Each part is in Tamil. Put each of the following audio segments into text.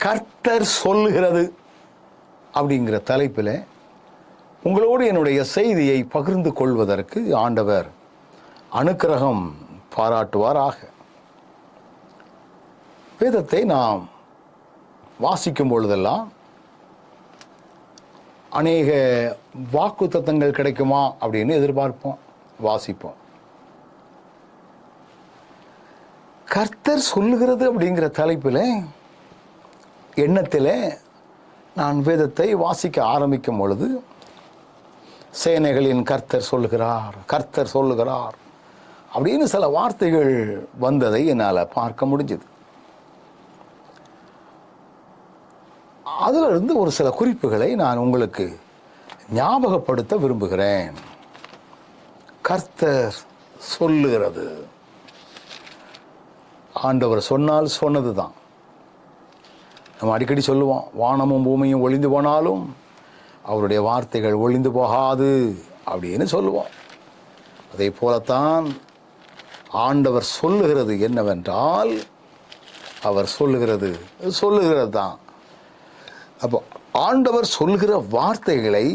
கர்த்தர் சொல்லுகிறது அப்படிங்கிற தலைப்பில் உங்களோடு என்னுடைய செய்தியை பகிர்ந்து கொள்வதற்கு ஆண்டவர் அனுக்கிரகம் பாராட்டுவாராக. வேதத்தை நாம் வாசிக்கும் பொழுதெல்லாம் அநேக வாக்குத்தத்தங்கள் கிடைக்குமா அப்படின்னு எதிர்பார்ப்போம், வாசிப்போம். கர்த்தர் சொல்லுகிறது அப்படிங்கிற தலைப்பில் எண்ணத்தில் நான் வேதத்தை வாசிக்க ஆரம்பிக்கும் பொழுது சேனைகளின் கர்த்தர் சொல்லுகிறார், கர்த்தர் சொல்லுகிறார் அப்படின்னு சில வார்த்தைகள் வந்ததை என்னால் பார்க்க முடிஞ்சது. அதிலிருந்து ஒரு சில குறிப்புகளை நான் உங்களுக்கு ஞாபகப்படுத்த விரும்புகிறேன். கர்த்தர் சொல்லுகிறது, ஆண்டவர் சொன்னால் சொன்னது தான். நம்ம அடிக்கடி சொல்லுவோம், வானமும் பூமியும் ஒளிந்து போனாலும் அவருடைய வார்த்தைகள் ஒளிந்து போகாது அப்படின்னு சொல்லுவோம். அதே போலத்தான் ஆண்டவர் சொல்லுகிறது என்னவென்றால் அவர் சொல்லுகிறது தான். அப்போ ஆண்டவர் சொல்லுகிற வார்த்தைகளை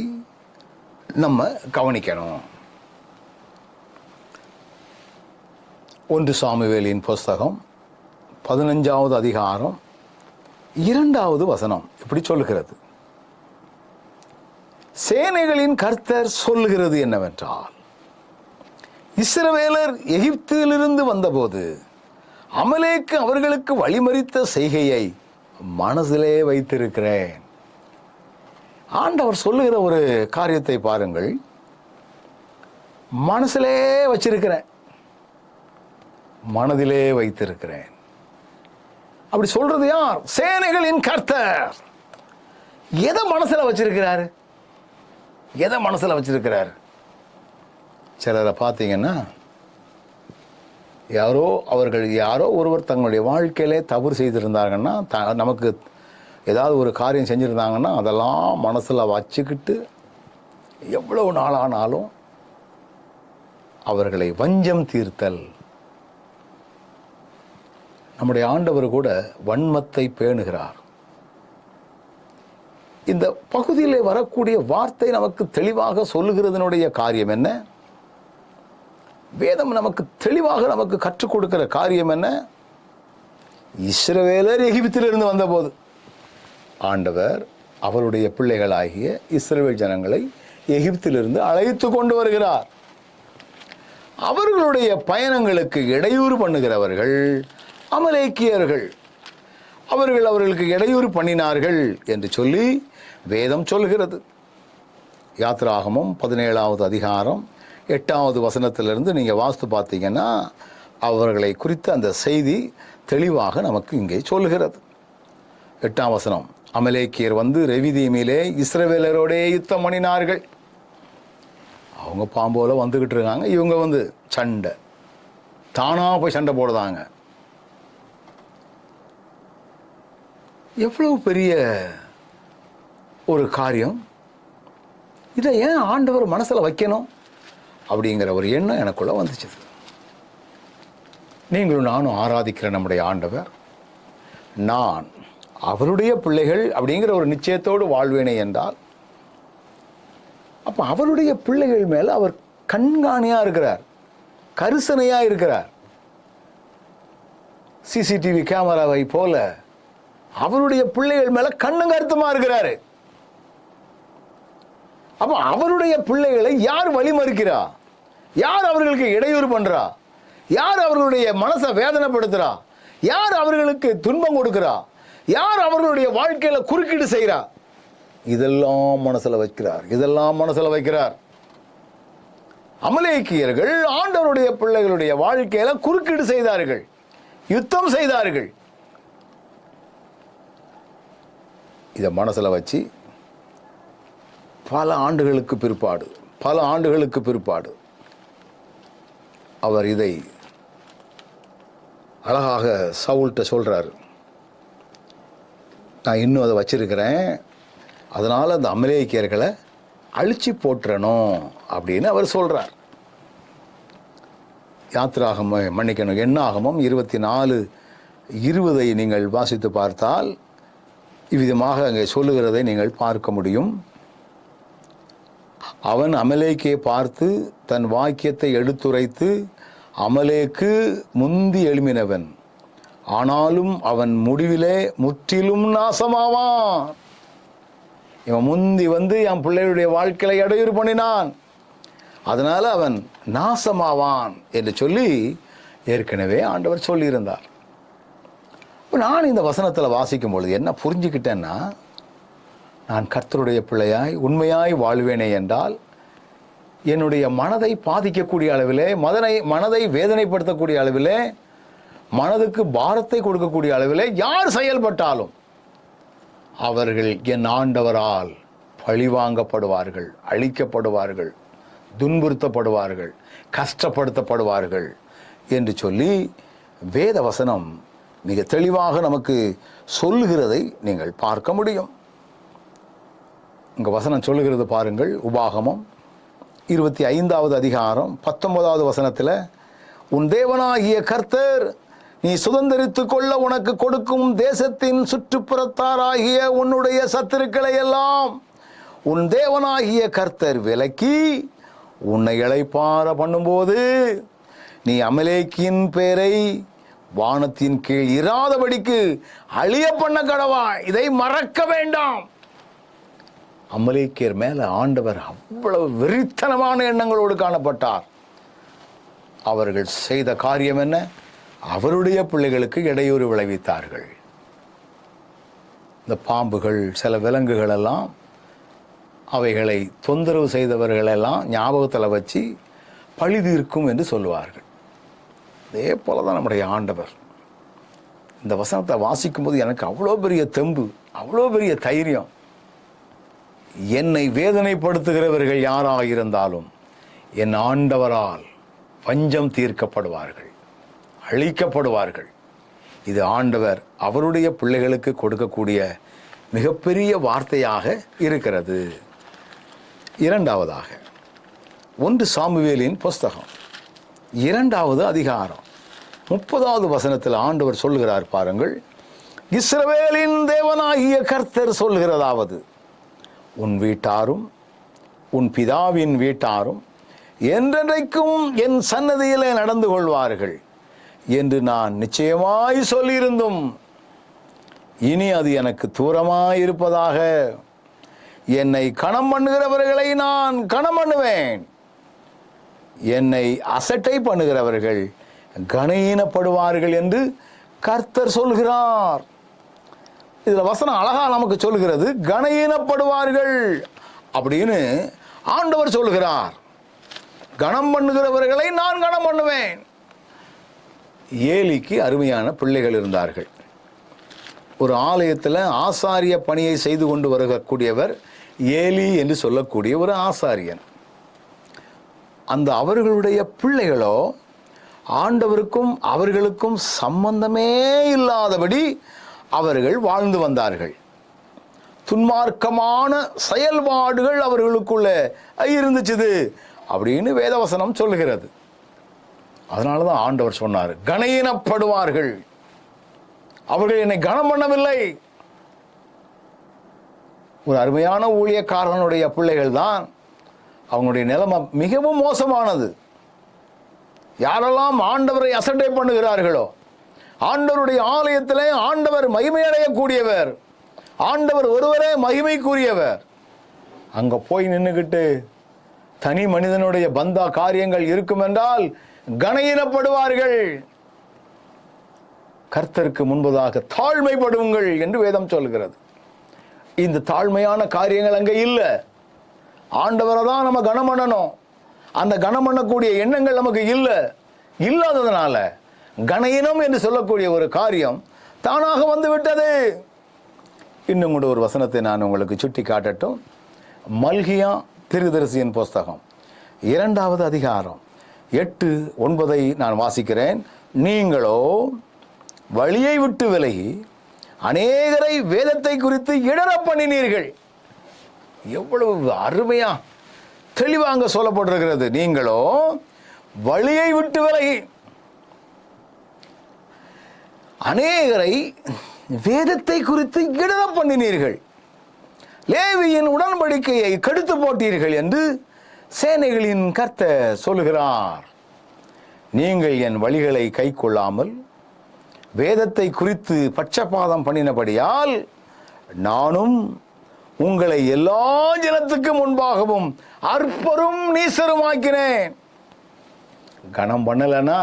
நம்ம கவனிக்கணும். 1 சாமுவேலின் புஸ்தகம் 15வது அதிகாரம் 2வது வசனம் இப்படி சொல்லுகிறது, சேனைகளின் கர்த்தர் சொல்லுகிறது என்னவென்றால், இஸ்ரவேலர் எகிப்திலிருந்து வந்தபோது அமலேக்கு அவர்களுக்கு வழிமறித்த செய்கையை மனதிலே வைத்திருக்கிறேன். ஆண்டவர் சொல்லுகிற ஒரு காரியத்தை பாருங்கள், மனசிலே வச்சிருக்கிறேன், மனதிலே வைத்திருக்கிறேன். அப்படி சொல்றது யார்? சேனைகளின் கர்த்தர். எதை மனசுல வச்சிருக்கிறாரு? எதை மனசுல வச்சிருக்கிறாரு? சிலரை பார்த்தீங்கன்னா யாரோ ஒருவர் தங்களுடைய வாழ்க்கையிலே தவறு செய்திருந்தாங்கன்னா, நமக்கு ஏதாவது ஒரு காரியம் செஞ்சுருந்தாங்கன்னா அதெல்லாம் மனசில் வச்சுக்கிட்டு எவ்வளவு நாளானாலும் அவர்களை வஞ்சம் தீர்த்தல். நம்முடைய ஆண்டவர் கூட வன்மத்தை பேணுகிறார். இந்த பகுதியில் வரக்கூடிய வார்த்தை நமக்கு தெளிவாக சொல்லுகிறதனுடைய காரியம் என்ன? வேதம் நமக்கு தெளிவாக நமக்கு கற்றுக் கொடுக்கிற காரியம் என்ன? இஸ்ரவேலர் எகிப்திலிருந்து வந்தபோது ஆண்டவர் அவருடைய பிள்ளைகளாகிய இஸ்ரவேல் ஜனங்களை எகிப்திலிருந்து அழைத்து கொண்டு வருகிறார். அவர்களுடைய பயணங்களுக்கு இடையூறு பண்ணுகிறவர்கள் அமலேக்கியர்கள். அவர்களுக்கு இடையூறு பண்ணினார்கள் என்று சொல்லி வேதம் சொல்கிறது. யாத்ராகமம் 17வது அதிகாரம் 8வது வசனத்திலிருந்து நீங்கள் வாசித்து பார்த்தீங்கன்னா அவர்களை குறித்த அந்த செய்தி தெளிவாக நமக்கு இங்கே சொல்கிறது. 8ஆம் வசனம், அமலேக்கியர் வந்து ரெவிதீமிலே இஸ்ரவேலரோடே யுத்தம் பண்ணினார்கள். அவங்க பாம்போல வந்துகிட்டு இருக்காங்க, இவங்க வந்து சண்டை, தானா போய் சண்டை போடுதாங்க. எவ்வளவு பெரிய ஒரு காரியம்! இதை ஏன் ஆண்டவர் மனசில் வைக்கணும் அப்படிங்கிற ஒரு எண்ணம் எனக்குள்ள வந்துச்சு. நீங்களும் நானும் ஆராதிக்கிற நம்முடைய ஆண்டவர், நான் அவருடைய பிள்ளைகள் அப்படிங்கிற ஒரு நிச்சயத்தோடு வாழ்வேனே என்றால், அப்போ அவருடைய பிள்ளைகள் மேலே அவர் கண்காணியாக இருக்கிறார், கரிசனையாக இருக்கிறார். சிசிடிவி கேமராவை போல அவருடைய பிள்ளைகள் மேலே கண்ணும் கருத்துமாக இருக்கிறாரு. அப்போ அவருடைய பிள்ளைகளை யார் வழிமறிக்கிறா? யார் அவர்களுக்கு இடையூறு பண்றா? யார் அவர்களுடைய மனசை வேதனைப்படுத்துறா? யார் அவர்களுக்கு துன்பம் கொடுக்கிறா? யார் அவர்களுடைய வாழ்க்கையில குறுக்கீடு செய்கிறா? இதெல்லாம் மனசுல வைக்கிறார், இதெல்லாம் மனசுல வைக்கிறார். அமலேக்கியர்கள் ஆண்டவருடைய பிள்ளைகளுடைய வாழ்க்கையில குறுக்கீடு செய்தார்கள், யுத்தம் செய்தார்கள். இதை மனசுல வச்சு பல ஆண்டுகளுக்கு பிற்பாடு அவர் இதை அழகாக சவுல்கிட்ட சொல்றாரு, நான் இன்னும் அதை வச்சிருக்கிறேன், அதனால அந்த அமலேக்கியர்களை அழிச்சு போட்டுறணும் அப்படின்னு அவர் சொல்றார். எண்ணாகமம் 24:20 நீங்கள் வாசித்து பார்த்தால் இவ்விதமாக அங்கே சொல்லுகிறதை நீங்கள் பார்க்க முடியும். அவன் அமலேக்கை பார்த்து தன் வாக்கியத்தை எடுத்துரைத்து, அமலேக்கு முந்தி எழும்பினவன், ஆனாலும் அவன் முடிவிலே முற்றிலும் நாசமாவான். இவன் முந்தி வந்து என் பிள்ளைகளுடைய வாழ்க்கையை இடையூறு பண்ணினான், அதனால அவன் நாசமாவான் என்று சொல்லி ஏற்கனவே ஆண்டவர் சொல்லியிருந்தார். நான் இந்த வசனத்தில் வாசிக்கும் பொழுது என்ன புரிஞ்சுக்கிட்டேன்னா, நான் கர்த்தருடைய பிள்ளையாய் உண்மையாய் வாழ்வேனே என்றால் என்னுடைய மனதை பாதிக்கக்கூடிய அளவிலே, மனதை வேதனைப்படுத்தக்கூடிய அளவிலே, மனதுக்கு பாரத்தை கொடுக்கக்கூடிய அளவிலே யார் செயல்பட்டாலும் அவர்கள் என் ஆண்டவரால் பழிவாங்கப்படுவார்கள், அழிக்கப்படுவார்கள், துன்புறுத்தப்படுவார்கள், கஷ்டப்படுத்தப்படுவார்கள் என்று சொல்லி வேத வசனம் மிக தெளிவாக நமக்கு சொல்லுகிறதை நீங்கள் பார்க்க முடியும். இங்கே வசனம் சொல்லுகிறது பாருங்கள். உபாகமம் 25வது அதிகாரம் 19வது வசனத்தில், உன் தேவனாகிய கர்த்தர் நீ சுதந்தரித்து கொள்ள உனக்கு கொடுக்கும் தேசத்தின் சுற்றுப்புறத்தாராகிய உன்னுடைய சத்துருக்களை எல்லாம் உன் தேவனாகிய கர்த்தர் விலக்கி உன்னை இளைப்பாற பண்ணும்போது நீ அமலேக்கின் பேரை வானத்தின் கீழ் இராதபடிக்கு அழிய பண்ண கடவா. இதை மறக்க வேண்டாம். அமலேக்கியர் மேல ஆண்டவர் அவ்வளவு வெறித்தனமான எண்ணங்களோடு காணப்பட்டார். அவர்கள் செய்த காரியம் என்ன? அவருடைய பிள்ளைகளுக்கு இடையூறு விளைவித்தார்கள். இந்த பாம்புகள், சில விலங்குகள் எல்லாம் அவைகளை தொந்தரவு செய்தவர்களெல்லாம் ஞாபகத்தில் வச்சு பழி தீர்க்கும் என்று சொல்லுவார்கள். அதே போல தான் நம்முடைய ஆண்டவர். இந்த வசனத்தை வாசிக்கும் போது எனக்கு அவ்வளோ பெரிய தெம்பு, அவ்வளோ பெரிய தைரியம். என்னை வேதனைப்படுத்துகிறவர்கள் யாராக இருந்தாலும் என் ஆண்டவரால் பஞ்சம் தீர்க்கப்படுவார்கள், அழிக்கப்படுவார்கள். இது ஆண்டவர் அவருடைய பிள்ளைகளுக்கு கொடுக்கக்கூடிய மிகப்பெரிய வார்த்தையாக இருக்கிறது. இரண்டாவதாக 1 சாமுவேலின் புஸ்தகம் 2வது அதிகாரம் 30வது வசனத்தில் ஆண்டவர் சொல்லுகிறார் பாருங்கள். இஸ்ரவேலின் தேவனாகிய கர்த்தர் சொல்கிறதாவது, உன் வீட்டாரும் உன் பிதாவின் வீட்டாரும் என்றென்றைக்கும் என் சன்னதியிலே நடந்து கொள்வார்கள் என்று நான் நிச்சயமாய் சொல்லியிருந்தும் இனி அது எனக்கு தூரமாயிருப்பதாக. என்னை கணம் பண்ணுகிறவர்களை நான் கணம் பண்ணுவேன், என்னை அசட்டை பண்ணுகிறவர்கள் கனஈனப்படுவார்கள் என்று கர்த்தர் சொல்கிறார். இதில் வசனம் அழகா நமக்கு சொல்கிறது, கனஈனப்படுவார்கள் அப்படின்னு ஆண்டவர் சொல்கிறார். கணம் பண்ணுகிறவர்களை நான் கணம் பண்ணுவேன். ஏலிக்கு அருமையான பிள்ளைகள் இருந்தார்கள். ஒரு ஆலயத்தில் ஆசாரிய பணியை செய்து கொண்டு வரக்கூடியவர் ஏலி என்று சொல்லக்கூடிய ஒரு ஆசாரியன். அந்த அவர்களுடைய பிள்ளைகளோ ஆண்டவருக்கும் அவர்களுக்கும் சம்பந்தமே இல்லாதபடி அவர்கள் வாழ்ந்து வந்தார்கள். துன்மார்க்கமான செயல்பாடுகள் அவர்களுக்குள்ள இருந்துச்சு அப்படின்னு வேதவசனம் சொல்லுகிறது. அதனால தான் ஆண்டவர் சொன்னார், கனஈனப்படுவார்கள், அவர்கள் என்னை கனம் பண்ணவில்லை. ஒரு அருமையான ஊழியக்காரனுடைய பிள்ளைகள் தான், அவங்களுடைய நிலைமை மிகவும் மோசமானது. யாரெல்லாம் ஆண்டவரை அசட்டை பண்ணுகிறார்களோ, ஆண்டவருடைய ஆலயத்திலே ஆண்டவர் மகிமையடையக்கூடியவர், ஆண்டவர் ஒருவரே மகிமைக்குரியவர், அங்க போய் நின்றுகிட்டு தனி மனிதனுடைய பந்தா காரியங்கள் இருக்கும் என்றால் கனஈனப்படுவார்கள். கர்த்தருக்கு முன்பதாக தாழ்மைப்படுங்கள் என்று வேதம் சொல்கிறது. இந்த தாழ்மையான காரியங்கள் அங்கே இல்லை. ஆண்டவரை தான் நம்ம கனம் பண்ணணும். அந்த கனம் பண்ணக்கூடிய எண்ணங்கள் நமக்கு இல்லாததுனால கனஈனம் என்று சொல்லக்கூடிய ஒரு காரியம் தானாக வந்து விட்டது. இன்னும் கூட ஒரு வசனத்தை நான் உங்களுக்கு சுட்டி காட்டட்டும். மல்கியா தீர்க்கதரிசியின் புஸ்தகம் 2வது அதிகாரம் 8, 9 நான் வாசிக்கிறேன். நீங்களோ வழியை விட்டு விலகி அநேகரை வேதத்தை குறித்து இடற பண்ணினீர்கள். எவ்வளவு அருமையா தெளிவாங்க சொல்லப்பட்டிருக்கிறது. நீங்களோ வழியை விட்டு விலகி அநேகரை வேதத்தை குறித்து இடர பண்ணினீர்கள், லேவியின் உடன்படிக்கையை கெடுத்து போட்டீர்கள் என்று சேனைகளின் கர்த்தர் சொல்லுகிறார். நீங்கள் என் வழிகளை கை கொள்ளாமல் வேதத்தை குறித்து பட்சபாதம் பண்ணினபடியால் நானும் உங்களை எல்லா ஜனத்துக்கு முன்பாகவும் அற்பரும் நீசருமாக்கினேன். கனம் பண்ணலனா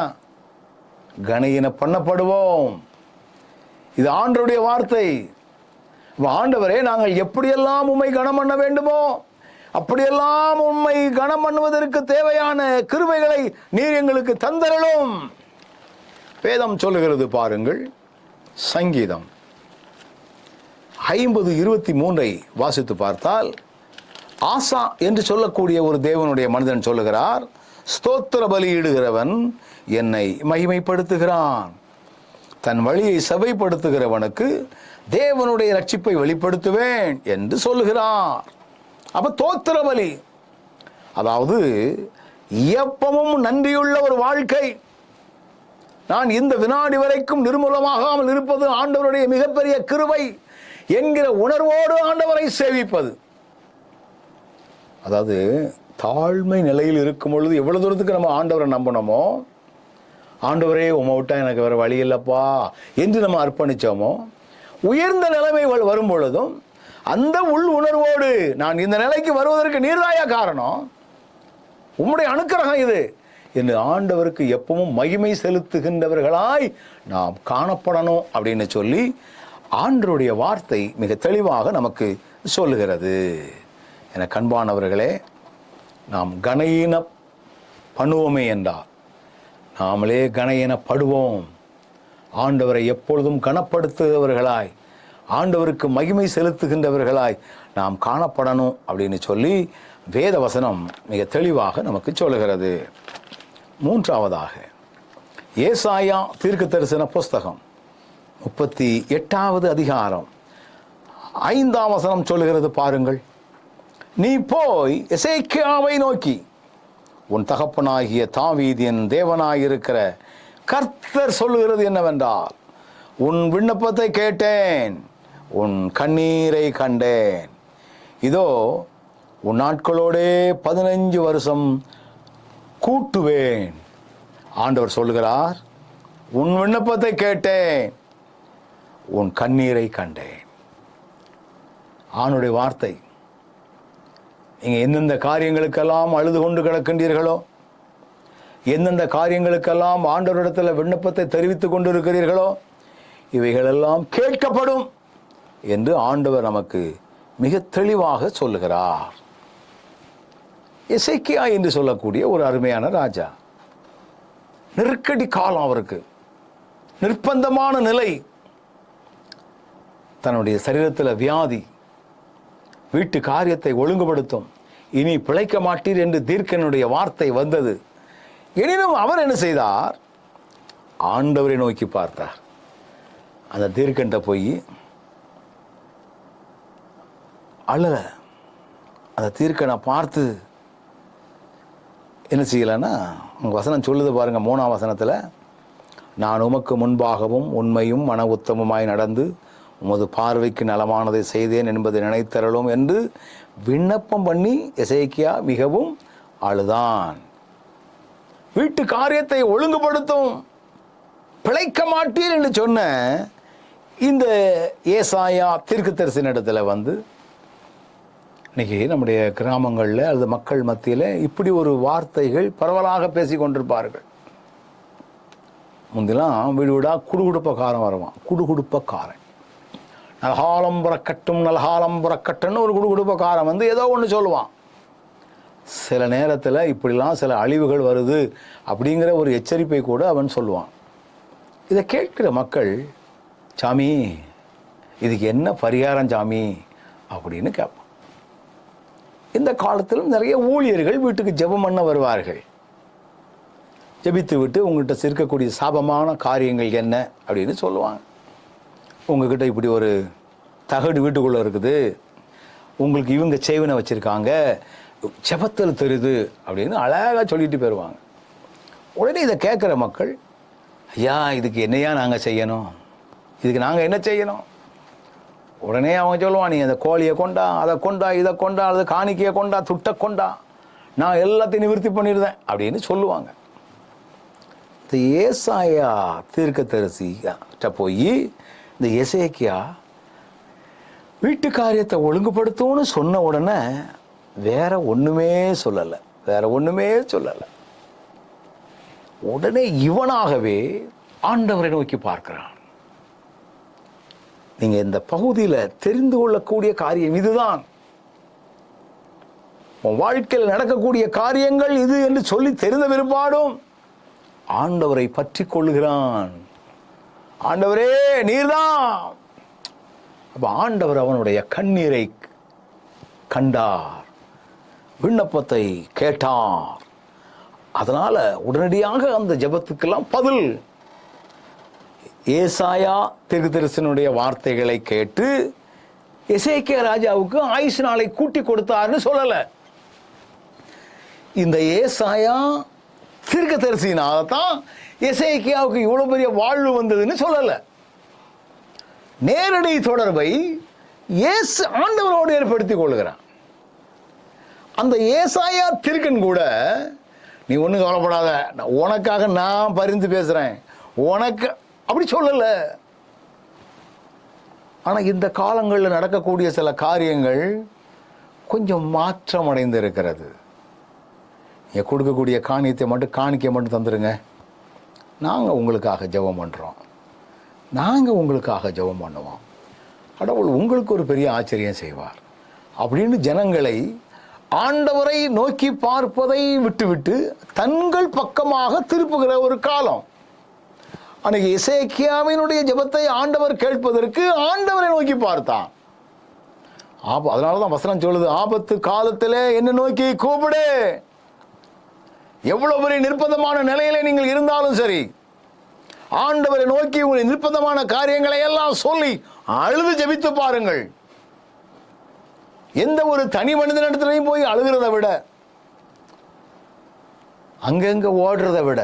கனையின பண்ணப்படுவோம். இது ஆண்டவருடைய வார்த்தை. ஆண்டவரே, நாங்கள் எப்படியெல்லாம் உம்மை கனம் பண்ண வேண்டுமோ அப்படியெல்லாம் உம்மை கனம் பண்ணுவதற்கு தேவையான கிருபைகளை நீர் எங்களுக்கு தந்தரலும். வேதம் சொல்லுகிறது பாருங்கள். சங்கீதம் 50:23 வாசித்து பார்த்தால், ஆசா என்று சொல்லக்கூடிய ஒரு தேவனுடைய மனிதன் சொல்லுகிறார், ஸ்தோத்திர பலியிடுகிறவன் என்னை மகிமைப்படுத்துகிறான். தன் வழியை சபைப்படுத்துகிறவனுக்கு தேவனுடைய ரட்சிப்பை வெளிப்படுத்துவேன் என்று சொல்லுகிறார். அப்ப தோத்திர பலி, அதாவது எப்பவும் நன்றியுள்ள ஒரு வாழ்க்கை. நான் இந்த வினாடி வரைக்கும் நிர்மூலமாகாமல் இருப்பது ஆண்டவருடைய மிகப்பெரிய கிருபை என்கிற உணர்வோடு ஆண்டவரை சேவிப்பது. அதாவது தாழ்மை நிலையில் இருக்கும் பொழுது எவ்வளவு தூரத்துக்கு நம்ம ஆண்டவரை நம்பணுமோ, ஆண்டவரே உம்மை விட்டா எனக்கு வேற வழி இல்லப்பா என்று நம்ம அர்ப்பணிச்சோமோ, உயர்ந்த நிலைமை வரும் பொழுதும் அந்த உள் உணர்வோடு நான் இந்த நிலைக்கு வருவதற்கு நீர்தாயா காரணம், உம்முடைய அனுக்கிரகம் இது என்று ஆண்டவருக்கு எப்பவும் மகிமை செலுத்துகின்றவர்களாய் நாம் காணப்படணும் அப்படின்னு சொல்லி ஆண்டவருடைய வார்த்தை மிக தெளிவாக நமக்கு சொல்லுகிறது. என கண்பானவர்களே, நாம் கனஈன பண்ணுவோமே என்றால் நாமளே கனஈனப்படுவோம். ஆண்டவரை எப்பொழுதும் கனப்படுத்துகிறவர்களாய், ஆண்டவருக்கு மகிமை செலுத்துகின்றவர்களாய் நாம் காணப்படணும் அப்படின்னு சொல்லி வேத வசனம் மிக தெளிவாக நமக்கு சொல்லுகிறது. மூன்றாவதாக ஏசாயா தீர்க்க தரிசன புஸ்தகம் 38வது அதிகாரம் 5ஆம் வசனம் சொல்லுகிறது பாருங்கள். நீ போய் எசேக்கியாவை நோக்கி, உன் தகப்பனாகிய தாவீதின் தேவனாயிருக்கிற கர்த்தர் சொல்லுகிறது என்னவென்றால், உன் விண்ணப்பத்தை கேட்டேன், உன் கண்ணீரை கண்டேன். இதோ உன் நாட்களோடே 15 வருஷம் கூட்டுவேன். ஆண்டவர் சொல்லுகிறார், உன் விண்ணப்பத்தை கேட்டேன், உன் கண்ணீரை கண்டேன். ஆணுடைய வார்த்தை. நீங்கள் எந்தெந்த காரியங்களுக்கெல்லாம் அழுது கொண்டு கிடக்கின்றீர்களோ, எந்தெந்த காரியங்களுக்கெல்லாம் ஆண்டவரிடத்தில் விண்ணப்பத்தை தெரிவித்துக் கொண்டு இருக்கிறீர்களோ, இவைகளெல்லாம் கேட்கப்படும் என்று ஆண்டவர் நமக்கு மிக தெளிவாக சொல்லுகிறார். எசேக்கியா என்று சொல்லக்கூடிய ஒரு அருமையான ராஜா, நெருக்கடி காலம், அவருக்கு நிர்பந்தமான நிலை, தன்னுடைய சரீரத்தில் வியாதி, வீட்டு காரியத்தை ஒழுங்குபடுத்தும், இனி பிழைக்க மாட்டீர் என்று தீர்க்கனுடைய வார்த்தை வந்தது. எனினும் அவர் என்ன செய்தார்? ஆண்டவரை நோக்கி பார்த்தார். அந்த தீர்க்கன்ட்ட போய் அழல. அந்த தீர்க்கனை பார்த்து என்ன செய்யலைன்னா, உங்கள் வசனம் சொல்லுது பாருங்க, 3ஆம் வசனத்தில், நான் உமக்கு முன்பாகவும் உண்மையும் மன உத்தமமாய் நடந்து உமது பார்வைக்கு நலமானதை செய்தேன் என்பதை நினைத்தரலும் என்று விண்ணப்பம் பண்ணி எசேக்கியா மிகவும் அழுதான். வீட்டு காரியத்தை ஒழுங்குபடுத்தும், பிழைக்க மாட்டீர் என்று சொன்ன இந்த ஏசாயா தீர்க்கதரிசன இடத்துல வந்து இன்னைக்கு நம்முடைய கிராமங்களில் அல்லது மக்கள் மத்தியில் இப்படி ஒரு வார்த்தைகள் பரவலாக பேசி கொண்டிருப்பார்கள். முந்திலாம் வீடு வீடாக குடுகுடுப்பக்காரன் வருவான். குடுகுடுப்பக்காரன், நல்காலம் புறக்கட்டும் நல்காலம் புறக்கட்டுன்னு ஒரு குடுகுடுப்பக்காரன் வந்து ஏதோ ஒன்று சொல்லுவான். சில நேரத்தில் இப்படிலாம் சில அழிவுகள் வருது அப்படிங்கிற ஒரு எச்சரிப்பை கூட அவன் சொல்லுவான். இதை கேட்கிற மக்கள், சாமி இதுக்கு என்ன பரிகாரம் சாமி அப்படின்னு கேட்பான். இந்த காலத்திலும் நிறைய ஊழியர்கள் வீட்டுக்கு ஜெபம் பண்ண வருவார்கள். ஜெபித்து விட்டு உங்கள்கிட்ட இருக்கக்கூடிய சாபமான காரியங்கள் என்ன அப்படின்னு சொல்லுவாங்க. உங்ககிட்ட இப்படி ஒரு தகடு வீட்டுக்குள்ளே இருக்குது, உங்களுக்கு இவங்க செய்வனை வச்சுருக்காங்க, ஜெபத்தில் தெரியுது அப்படின்னு அழகாக சொல்லிட்டு போயிடுவாங்க. உடனே இதை கேட்குற மக்கள், ஐயா இதுக்கு என்னையா நாங்கள் செய்யணும், இதுக்கு நாங்கள் என்ன செய்யணும்? உடனே அவங்க சொல்லுவான், நீ அந்த கோழியை கொண்டா, அதை கொண்டா, இதை கொண்டா, அல்லது காணிக்கையை கொண்டா, துட்டை கொண்டா, நான் எல்லாத்தையும் நிவர்த்தி பண்ணிடுறேன் அப்படின்னு சொல்லுவாங்க. இந்த ஏசாயா தீர்க்கதரிசிட்ட போய் இந்த எசேக்கியா வீட்டு காரியத்தை ஒழுங்குபடுத்தும்னு சொன்ன உடனே வேற ஒண்ணுமே சொல்லலை. உடனே இவனாகவே ஆண்டவரை நோக்கி பார்க்கிறான். நீங்க இந்த பகுதியில் தெரிந்து கொள்ளக்கூடிய காரியம் இதுதான். உன் வாழ்க்கையில் நடக்கக்கூடிய காரியங்கள் இது என்று சொல்லி தெரிந்த பிற்பாடும் ஆண்டவரை பற்றி கொள்ளுகிறான். ஆண்டவரே நீர்தான். அப்ப ஆண்டவர் அவனுடைய கண்ணீரை கண்டார், விண்ணப்பத்தை கேட்டார். அதனால உடனடியாக அந்த ஜெபத்துக்கெல்லாம் பதில். ஏசாயா தீர்க்கதரிசனுடைய வார்த்தைகளை கேட்டு எசேக்கியா ராஜாவுக்கு ஆயுசு நாளை கூட்டி கொடுத்தார்னு சொல்லல. இந்த ஏசாயா தீர்க்கதரிசினால்தான் எசேக்கியாவுக்கு இவ்வளவு பெரிய வாழ்வு வந்ததுன்னு சொல்லல. நேரடி தொடர்பை இயேசு ஆண்டவரோடு ஏற்படுத்திக் கொள்கிறான். அந்த ஏசாயா தீர்க்கன் கூட, நீ ஒன்றும் கவலைப்படாத, உனக்காக நான் பரிந்து பேசுறேன், உனக்கு அப்படி சொல்லல. ஆனா இந்த காலங்களில் நடக்கக்கூடிய சில காரியங்கள் கொஞ்சம் மாற்றம் அடைந்து இருக்கிறது. கொடுக்கக்கூடிய காணிக்கை மட்டும் தந்துருங்க, நாங்கள் உங்களுக்காக ஜெபம் பண்ணுறோம், நாங்கள் உங்களுக்காக ஜெபம் பண்ணுவோம், கடவுள் உங்களுக்கு ஒரு பெரிய ஆச்சரியம் செய்வார் அப்படின்னு ஜனங்களை ஆண்டவரை நோக்கி பார்ப்பதை விட்டுவிட்டு தங்கள் பக்கமாக திருப்புகிற ஒரு காலம். அன்னைக்கு எசேக்கியாவினுடைய ஜெபத்தை ஆண்டவர் கேட்பதற்கு ஆண்டவரை நோக்கி பார்த்தான். அதனாலதான் வசனம் சொல்லுது, ஆபத்து காலத்திலே என்னை நோக்கி கூப்பிடு. எவ்வளவு பெரிய நிர்பந்தமான நிலையில நீங்கள் இருந்தாலும் சரி, ஆண்டவரை நோக்கி உங்களுடைய நிர்பந்தமான காரியங்களை எல்லாம் சொல்லி அழுது ஜெபித்து பாருங்கள். எந்த ஒரு தனி மனிதனிடத்திலையும் போய் அழுகிறத விட, அங்கங்க ஓடுறதை விட,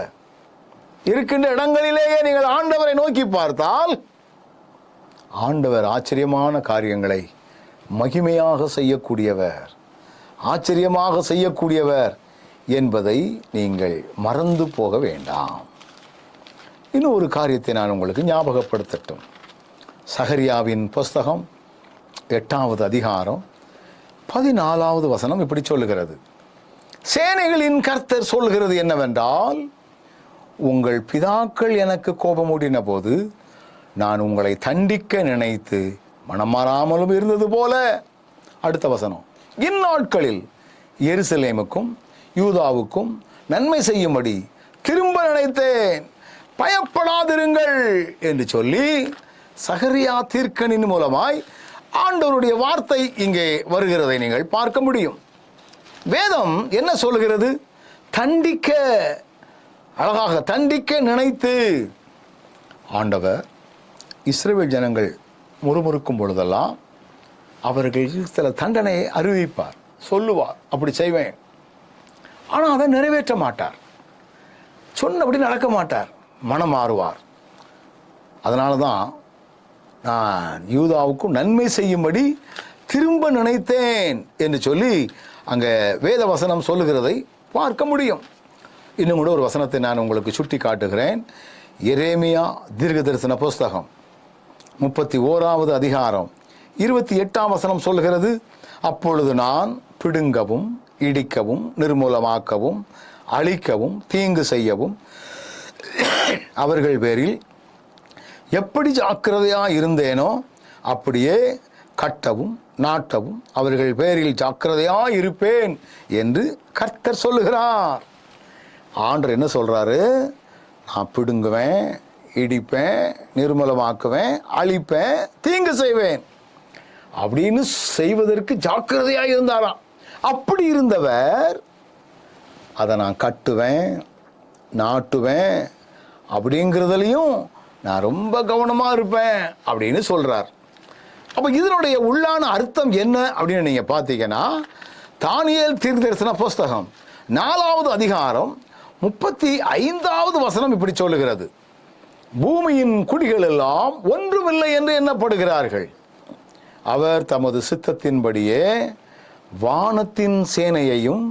இருக்கின்ற இடங்களிலேயே நீங்கள் ஆண்டவரை நோக்கி பார்த்தால் ஆண்டவர் ஆச்சரியமான காரியங்களை மகிமையாக செய்யக்கூடியவர், ஆச்சரியமாக செய்யக்கூடியவர் என்பதை நீங்கள் மறந்து போக வேண்டாம். இன்னும் ஒரு காரியத்தை நான் உங்களுக்கு ஞாபகப்படுத்தட்டும். சகரியாவின் புஸ்தகம் 8வது அதிகாரம் 14வது வசனம் இப்படி சொல்லுகிறது, சேனைகளின் கர்த்தர் சொல்கிறது என்னவென்றால், உங்கள் பிதாக்கள் எனக்கு கோபமூட்டின போது நான் உங்களை தண்டிக்க நினைத்து மனம் மாறாமலும் இருந்தது போல. அடுத்த வசனம், இந்நாட்களில் எருசலேமுக்கும் யூதாவுக்கும் நன்மை செய்யும்படி திரும்ப நினைத்தேன், பயப்படாதிருங்கள் என்று சொல்லி சகரியா தீர்க்கனின் மூலமாய் ஆண்டவருடைய வார்த்தை இங்கே வருகிறதை நீங்கள் பார்க்க முடியும். வேதம் என்ன சொல்கிறது? தண்டிக்க, அழகாக தண்டிக்க நினைத்து. ஆண்டவர் இஸ்ரவேல் ஜனங்கள் முறுமுறுக்கும் பொழுதெல்லாம் அவர்களுக்கு சில தண்டனையை அறிவிப்பார், சொல்லுவார், அப்படி செய்வேன். ஆனால் அதை நிறைவேற்ற மாட்டார், சொன்னபடி நடக்க மாட்டார், மனம் மாறுவார். அதனால தான் நான் யூதாவுக்கும் நன்மை செய்யும்படி திரும்ப நினைத்தேன் என்று சொல்லி அங்கே வேத வசனம் சொல்லுகிறதை பார்க்க முடியும். இன்னும் கூட ஒரு வசனத்தை நான் உங்களுக்கு சுட்டி காட்டுகிறேன். எரேமியா தீர்க்கதரிசன புஸ்தகம் 31வது அதிகாரம் 28ஆம் வசனம் சொல்லுகிறது, அப்பொழுது நான் பிடுங்கவும் இடிக்கவும் நிர்மூலமாக்கவும் அழிக்கவும் தீங்கு செய்யவும் அவர்கள் பேரில் எப்படி ஜாக்கிரதையாக இருந்தேனோ அப்படியே கட்டவும் நாட்டவும் அவர்கள் பேரில் ஜாக்கிரதையாக இருப்பேன் என்று கர்த்தர் சொல்லுகிறார். ஆண்டவர் என்ன சொல்றாரு? நான் பிடுங்குவேன், இடிப்பேன், நிர்மூலமாக்குவேன், அழிப்பேன், தீங்கு செய்வேன் அப்படின்னு செய்வதற்கு ஜாக்கிரதையாக இருந்தாராம். அப்படி இருந்தவர் அதை நான் கட்டுவேன், நாட்டுவேன் அப்படிங்கிறதுலையும் நான் ரொம்ப கவனமாக இருப்பேன் அப்படின்னு சொல்றார். அப்போ இதனுடைய உள்ளான அர்த்தம் என்ன அப்படின்னு நீங்க பார்த்தீங்கன்னா, தானியேல் தீர்க்கதரிசன புஸ்தகம் 4வது அதிகாரம் 35வது வசனம் இப்படி சொல்லுகிறது, பூமியின் குடிகள் எல்லாம் ஒன்றுமில்லை என்று எண்ணப்படுகிறார்கள். அவர் தமது சித்தத்தின்படியே வானத்தின் சேனையையும்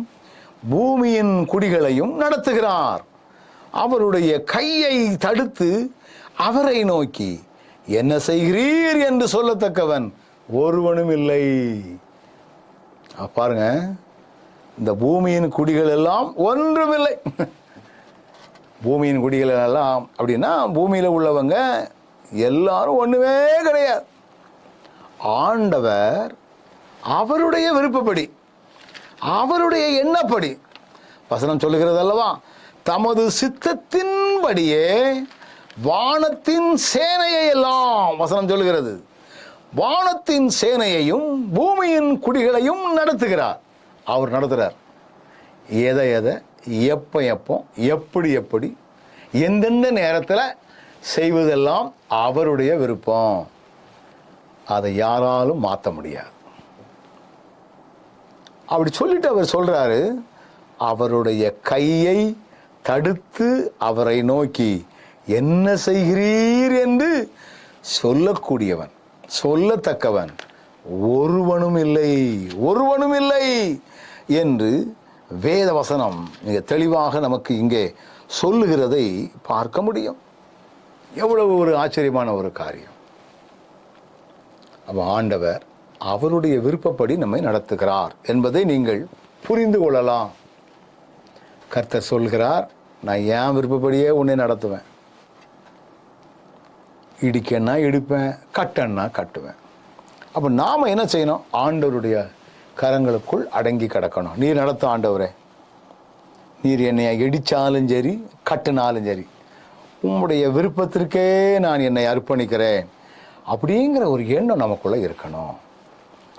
பூமியின் குடிகளையும் நடத்துகிறார். அவருடைய கையை தடுத்து அவரை நோக்கி என்ன செய்கிறீர் என்று சொல்லத்தக்கவன் ஒருவனும் இல்லை. பாருங்க, இந்த பூமியின் குடிகள் எல்லாம் ஒன்றுமில்லை. பூமியின் குடிகள் எல்லாம் அப்படின்னா பூமியில் உள்ளவங்க எல்லாரும் ஒன்றுமே கிடையாது. ஆண்டவர் அவருடைய விருப்பப்படி, அவருடைய எண்ணப்படி, வசனம் சொல்லுகிறது அல்லவா, தமது சித்தத்தின்படியே வானத்தின் சேனையை எல்லாம், வசனம் சொல்லுகிறது, வானத்தின் சேனையையும் பூமியின் குடிகளையும் நடத்துகிறார். அவர் நடத்துகிறார். எதை எப்போ எப்படி எந்தெந்த நேரத்தில் செய்வதெல்லாம் அவருடைய விருப்பம். அதை யாராலும் மாற்ற முடியாது. அப்படி சொல்லிட்டு அவர் சொல்றாரு, அவருடைய கையை தடுத்து அவரை நோக்கி என்ன செய்கிறீர் என்று சொல்லக்கூடியவன், சொல்லத்தக்கவன் ஒருவனும் இல்லை என்று வேத வசனம் மிக தெளிவாக நமக்கு இங்கே சொல்லுகிறதை பார்க்க முடியும். எவ்வளவு ஒரு ஆச்சரியமான ஒரு காரியம். அப்ப ஆண்டவர் அவருடைய விருப்பப்படி நம்மை நடத்துகிறார் என்பதை நீங்கள் புரிந்து கொள்ளலாம். கர்த்தர் சொல்கிறார், நான் என் விருப்பப்படியே உன்னை நடத்துவேன். இடிக்கன்னா இடிப்பேன், கட்டன்னா கட்டுவேன். அப்போ நாம் என்ன செய்யணும்? ஆண்டவருடைய கரங்களுக்குள் அடங்கி கிடக்கணும். நீர் நடத்த ஆண்டவரே, நீர் என்னை இடித்தாலும் சரி கட்டினாலும் சரி உம்முடைய விருப்பத்திற்கே நான் என்னை அர்ப்பணிக்கிறேன் அப்படிங்கிற ஒரு எண்ணம் நமக்குள்ளே இருக்கணும்.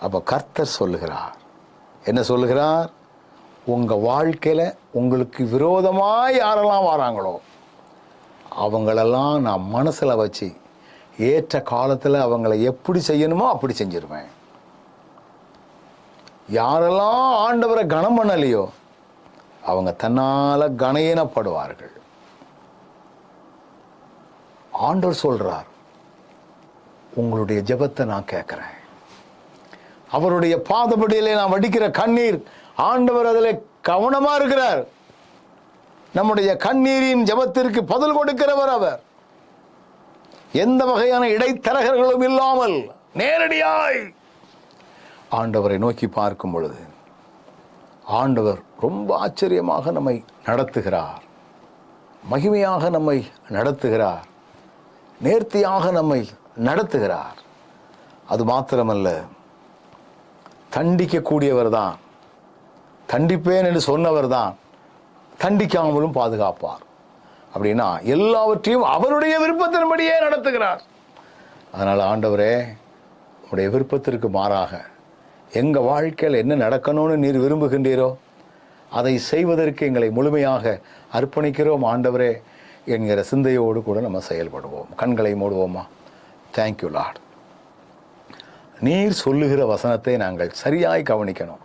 அப்போ கர்த்தர் சொல்லுகிறார், என்ன சொல்லுகிறார்? உங்கள் வாழ்க்கையில் உங்களுக்கு விரோதமாக யாரெல்லாம் வராங்களோ அவங்களெல்லாம் நான் மனசில் வச்சு ஏற்ற காலத்தில் அவங்கள எப்படி செய்யணுமோ அப்படி செஞ்சிருவேன். யாரெல்லாம் ஆண்டவரை கனம் பண்ணலையோ அவங்க தன்னால் கனயீனப்படுவார்கள். ஆண்டவர் சொல்றார், உங்களுடைய ஜெபத்தை நான் கேட்கிறேன். அவருடைய பாதபடியிலே நான் வடிக்கிற கண்ணீர், ஆண்டவர் அதில் கவனமா இருக்கிறார். நம்முடைய கண்ணீரின் ஜெபத்திற்கு பதில் கொடுக்கிறவர் அவர். எந்த வகையான இடைத்தரகர்களும் இல்லாமல் நேரடியாய் ஆண்டவரை நோக்கி பார்க்கும் பொழுது ஆண்டவர் ரொம்ப ஆச்சரியமாக நம்மை நடத்துகிறார், மகிமையாக நம்மை நடத்துகிறார், நேர்த்தியாக நம்மை நடத்துகிறார். அது மாத்திரமல்ல, தண்டிக்கக்கூடியவர் தான், தண்டிப்பேன் என்று சொன்னவர் தான் தண்டிக்காமலும் பாதுகாப்பார். அப்படின்னா எல்லாவற்றையும் அவருடைய விருப்பத்தின்படியே நடத்துகிறார். அதனால் ஆண்டவரே, உடைய விருப்பத்திற்கு மாறாக எங்கள் வாழ்க்கையில் என்ன நடக்கணும்னு நீர் விரும்புகின்றீரோ அதை செய்வதற்கு எங்களை முழுமையாக அர்ப்பணிக்கிறோம் ஆண்டவரே என்கிற சிந்தையோடு கூட நம்ம செயல்படுவோம். கண்களை மூடுவோமா? Thank you Lord. நீர் சொல்லுகிற வசனத்தை நாங்கள் சரியாய் கவனிக்கணும்.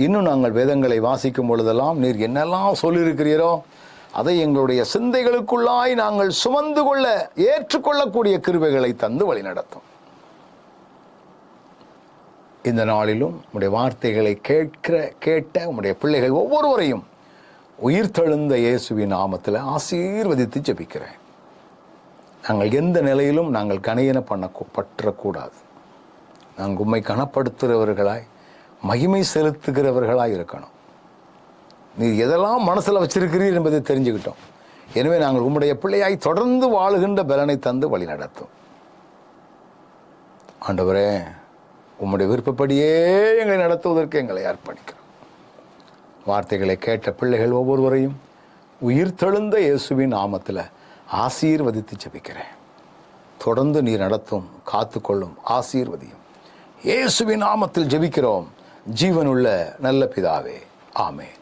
இன்னும் நாங்கள் வேதங்களை வாசிக்கும் பொழுதெல்லாம் நீர் என்னெல்லாம் சொல்லியிருக்கிறீரோ அதை எங்களுடைய சிந்தைகளுக்குள்ளாய் நாங்கள் சுமந்து கொள்ள ஏற்றுக்கொள்ளக்கூடிய கிருபைகளை தந்து வழி நடத்தும். இந்த நாளிலும் உம்முடைய வார்த்தைகளை கேட்ட உம்முடைய பிள்ளைகள் ஒவ்வொருவரையும் உயிர்த்தெழுந்த இயேசுவின் நாமத்தில் ஆசீர்வதித்து ஜெபிக்கிறேன். நாங்கள் எந்த நிலையிலும் நாங்கள் கனயன பற்றக்கூடாது. நாங்கள் உம்மை கனப்படுத்துகிறவர்களாய், மகிமை செலுத்துகிறவர்களாய் இருக்கணும். நீர் எதெல்லாம் மனசில் வச்சிருக்கிறீர் என்பதை தெரிஞ்சுக்கிட்டோம். எனவே நாங்கள் உம்முடைய பிள்ளையாய் தொடர்ந்து வாழுகின்ற பலனை தந்து வழி நடத்தும். ஆண்டவரே, உம்முடைய விருப்பப்படியே எங்களை நடத்துவதற்கு எங்களை அர்ப்பணிக்கிறோம். வார்த்தைகளை கேட்ட பிள்ளைகள் ஒவ்வொருவரையும் உயிர்த்தெழுந்த இயேசுவின் நாமத்தில் ஆசீர்வதித்து ஜெபிக்கிறேன். தொடர்ந்து நீர் நடத்தும், காத்துக்கொள்ளும், ஆசீர்வதியும். இயேசுவின் நாமத்தில் ஜெபிக்கிறோம் ஜீவனுள்ள நல்ல பிதாவே, ஆமென்.